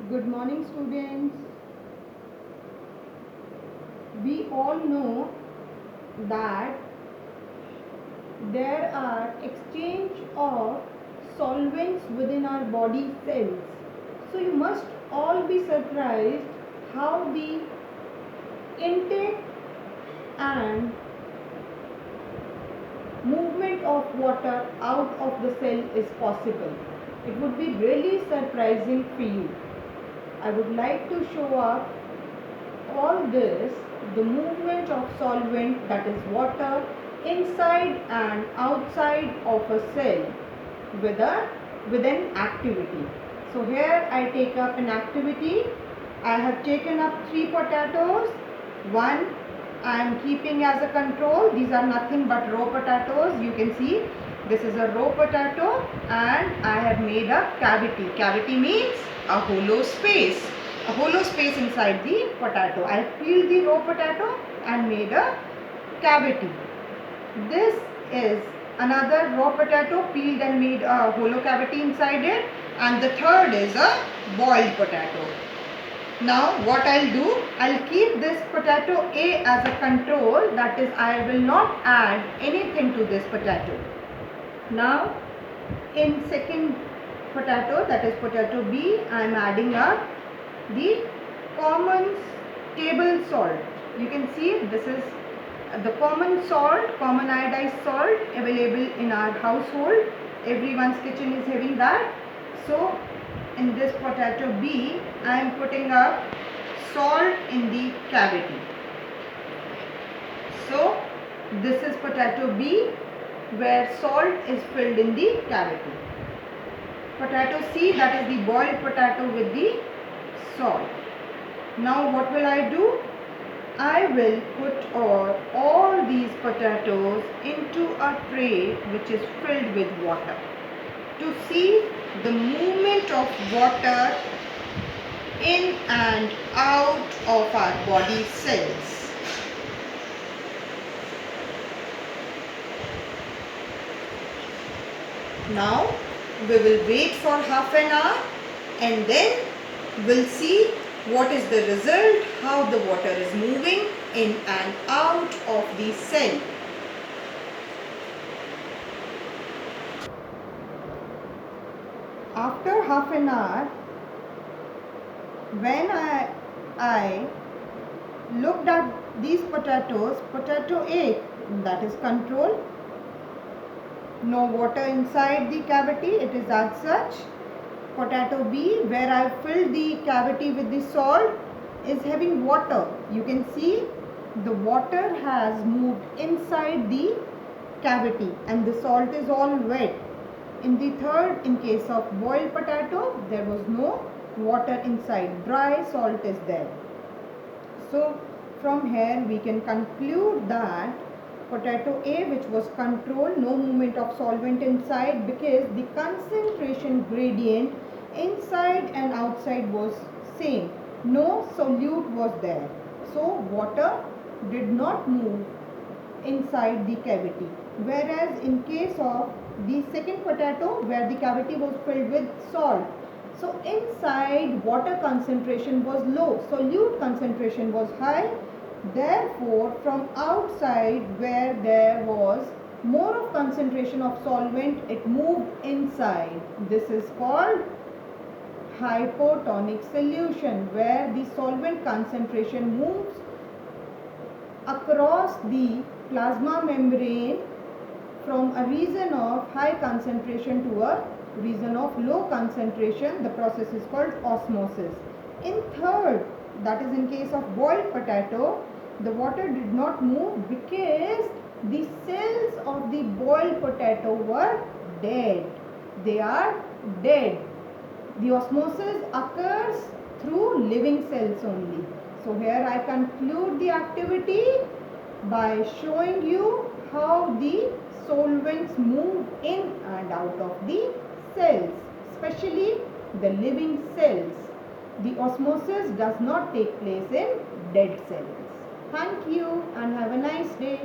Good morning, students. We all know that there are exchange of solvents within our body cells. So you must all be surprised how the intake and movement of water out of the cell is possible. It would be really surprising for you. I would like to show up all this, the movement of solvent, that is water, inside and outside of a cell with an activity. So here I take up an activity. I have taken up 3 potatoes. One I am keeping as a control. These are nothing but raw potatoes. You can see this is a raw potato and I have made a cavity. Cavity means a hollow space. A hollow space inside the potato. I have peeled the raw potato and made a cavity. This is another raw potato peeled and made a hollow cavity inside it, and the third is a boiled potato. Now what I'll do, I'll keep this potato A as a control, that is I will not add anything to this potato. Now in second potato, that is potato B, I am adding up the common table salt. You can see this is the common salt, common iodized salt available in our household. Everyone's kitchen is having that. So in this potato B, I am putting up salt in the cavity. So this is potato B where salt is filled in the cavity. Potato C, that is the boiled potato with the salt. Now what will I do? I will put all these potatoes into a tray which is filled with water to see the movement of water in and out of our body cells. Now we will wait for half an hour and then we'll see what is the result, how the water is moving in and out of the cell. After half an hour, when I looked at these potatoes, potato A, that is control, no water inside the cavity, it is as such. Potato B, where I filled the cavity with the salt, is having water. You can see the water has moved inside the cavity and the salt is all wet. In the third, in case of boiled potato, there was no water inside, dry salt is there. So from here we can conclude that potato A, which was controlled, no movement of solvent inside, because the concentration gradient inside and outside was same. No solute was there. So water did not move inside the cavity. Whereas in case of the second potato, where the cavity was filled with salt, so inside water concentration was low, solute concentration was high. Therefore, from outside where there was more of concentration of solvent, it moved inside. This is called hypotonic solution, where the solvent concentration moves across the plasma membrane from a region of high concentration to a region of low concentration. The process is called osmosis. In third, that is in case of boiled potato, the water did not move because the cells of the boiled potato were dead. They are dead. The osmosis occurs through living cells only. So here I conclude the activity by showing you how the solvents move in and out of the cells, especially the living cells. The osmosis does not take place in dead cells. Thank you and have a nice day.